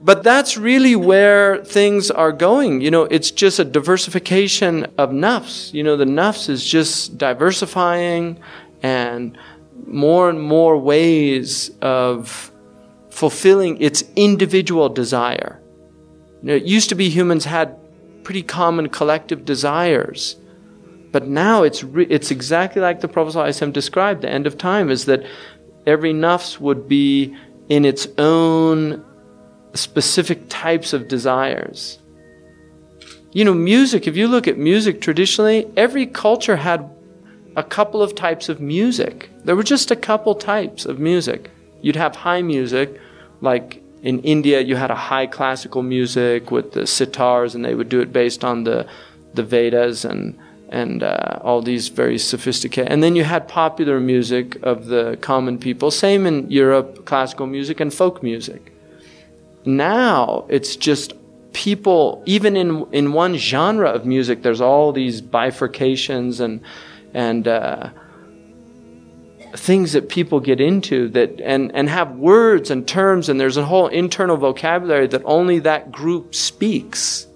But that's really where things are going. It's just a diversification of nafs. The nafs is just diversifying and more ways of fulfilling its individual desire. It used to be humans had pretty common collective desires. But now it's exactly like the Prophet ﷺ described. The end of time is that every nafs would be in its own specific types of desires. Music, if you look at music traditionally, every culture had a couple of types of music. There were just a couple types of music. You'd have high music, like in India you had a high classical music with the sitars, and they would do it based on the Vedas and all these very sophisticated. And then you had popular music of the common people. Same in Europe, classical music and folk music. Now it's just people, even in one genre of music, there's all these bifurcations and things that people get into that and have words and terms, and there's a whole internal vocabulary that only that group speaks.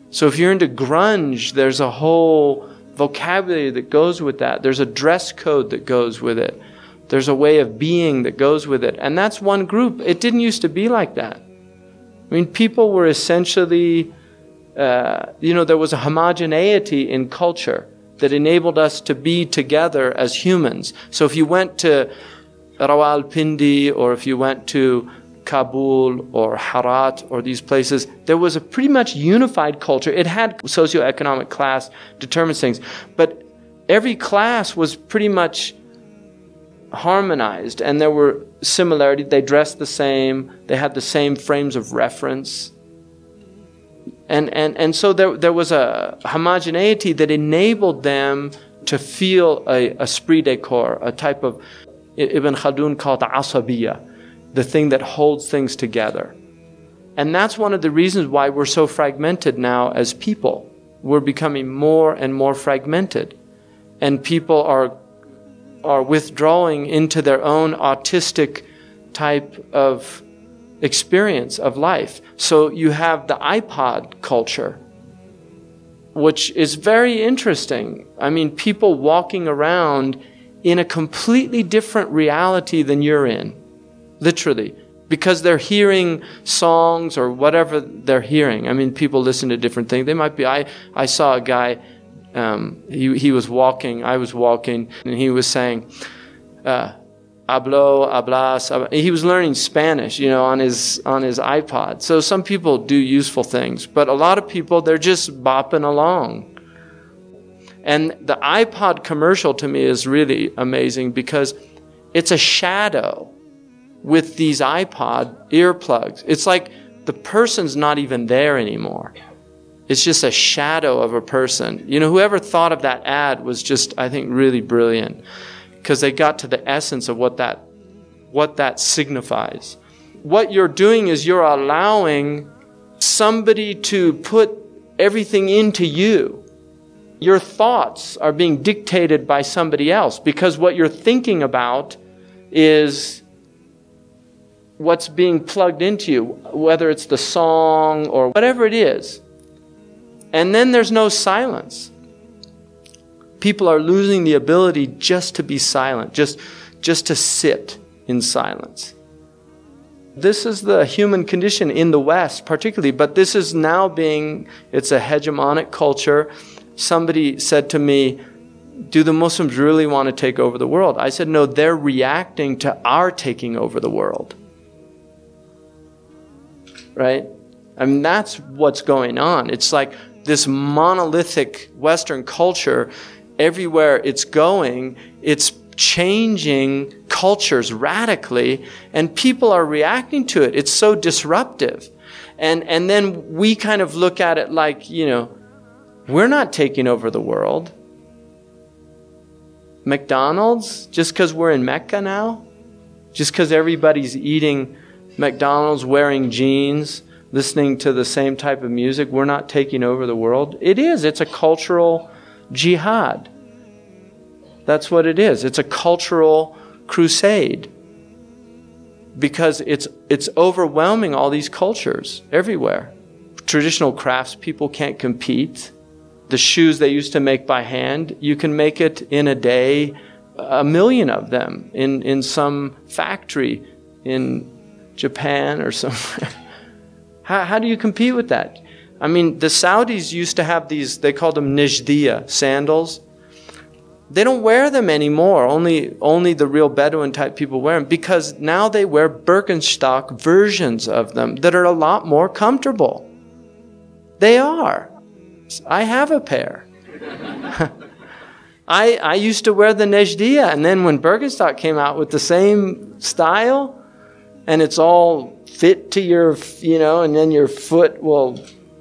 So if you're into grunge, there's a whole vocabulary that goes with that. There's a dress code that goes with it. There's a way of being that goes with it. And that's one group. It didn't used to be like that. People were essentially, there was a homogeneity in culture that enabled us to be together as humans. So if you went to Rawalpindi, or if you went to Kabul or Herat or these places, there was a pretty much unified culture. It had socioeconomic class determines things, but every class was pretty much harmonized, and there were similarities. They dressed the same, they had the same frames of reference, and so there was a homogeneity that enabled them to feel a esprit de corps, a type of, Ibn Khaldun called the asabiya, the thing that holds things together. And that's one of the reasons why we're so fragmented now as people. We're becoming more and more fragmented, and people are withdrawing into their own autistic type of experience of life. So you have the iPod culture, which is very interesting. People walking around in a completely different reality than you're in, literally, because they're hearing songs or whatever they're hearing. People listen to different things. They might be, I saw a guy, he was walking, I was walking, and he was saying, hablo, hablas. He was learning Spanish, on his iPod. So some people do useful things, but a lot of people, they're just bopping along. And the iPod commercial to me is really amazing because it's a shadow with these iPod earplugs. It's like the person's not even there anymore. It's just a shadow of a person. Whoever thought of that ad was just, I think, really brilliant, because they got to the essence of what that signifies. What you're doing is you're allowing somebody to put everything into you. Your thoughts are being dictated by somebody else, because what you're thinking about is what's being plugged into you, whether it's the song or whatever it is. And then there's no silence. People are losing the ability just to be silent, just to sit in silence. This is the human condition in the West particularly, but this is now it's a hegemonic culture. Somebody said to me, do the Muslims really want to take over the world? I said, no, they're reacting to our taking over the world. Right? That's what's going on. It's like this monolithic Western culture, everywhere it's going, it's changing cultures radically, and people are reacting to it. It's so disruptive. And then we kind of look at it like, we're not taking over the world. McDonald's, just because we're in Mecca now, just because everybody's eating McDonald's, wearing jeans, listening to the same type of music, we're not taking over the world. It's a cultural jihad. That's what it is. It's a cultural crusade. because it's overwhelming all these cultures everywhere. Traditional crafts people can't compete. The shoes they used to make by hand, you can make it in a day, 1 million of them in some factory in Japan or somewhere. How do you compete with that? I mean, the Saudis used to have these, they called them Najdiya sandals. They don't wear them anymore. Only the real Bedouin type people wear them, because now they wear Birkenstock versions of them that are a lot more comfortable. They are. I have a pair. I used to wear the Najdiya, and then when Birkenstock came out with the same style, and it's all fit to your, and then your foot will,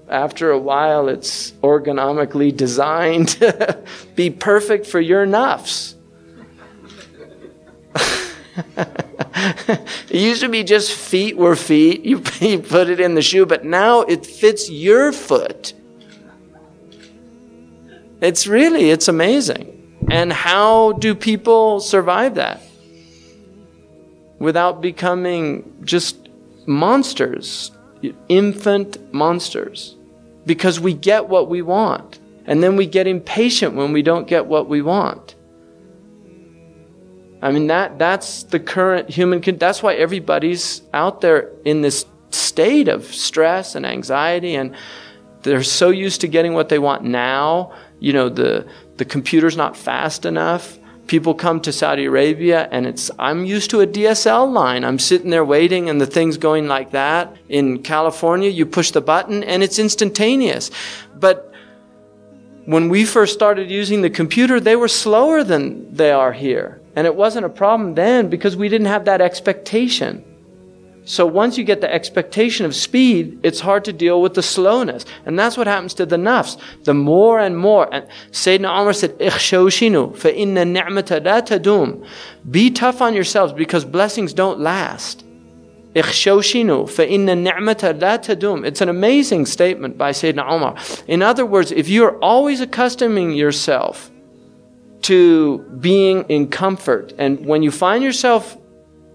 after a while, it's ergonomically designed to be perfect for your nuffs. It used to be just feet were feet. You put it in the shoe, but now it fits your foot. It's amazing. And how do people survive that without becoming just monsters, infant monsters? Because we get what we want, and then we get impatient when we don't get what we want. I mean, that's the current human that's why everybody's out there in this state of stress and anxiety, and they're so used to getting what they want now. The computer's not fast enough. People come to Saudi Arabia and I'm used to a DSL line. I'm sitting there waiting and the thing's going like that. In California, you push the button and it's instantaneous. But when we first started using the computer, they were slower than they are here. And it wasn't a problem then because we didn't have that expectation. So once you get the expectation of speed, it's hard to deal with the slowness. And that's what happens to the nafs. The more and more. And Sayyidina Umar said, "Ikhshawshinu, fa inna ni'mata la tadum." Be tough on yourselves because blessings don't last. Ikhshawshinu, fa inna ni'mata la tadum. It's an amazing statement by Sayyidina Umar. In other words, if you're always accustoming yourself to being in comfort, and when you find yourself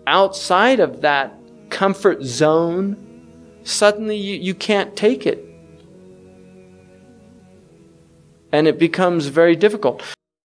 outside of that comfort zone, suddenly you can't take it. And it becomes very difficult.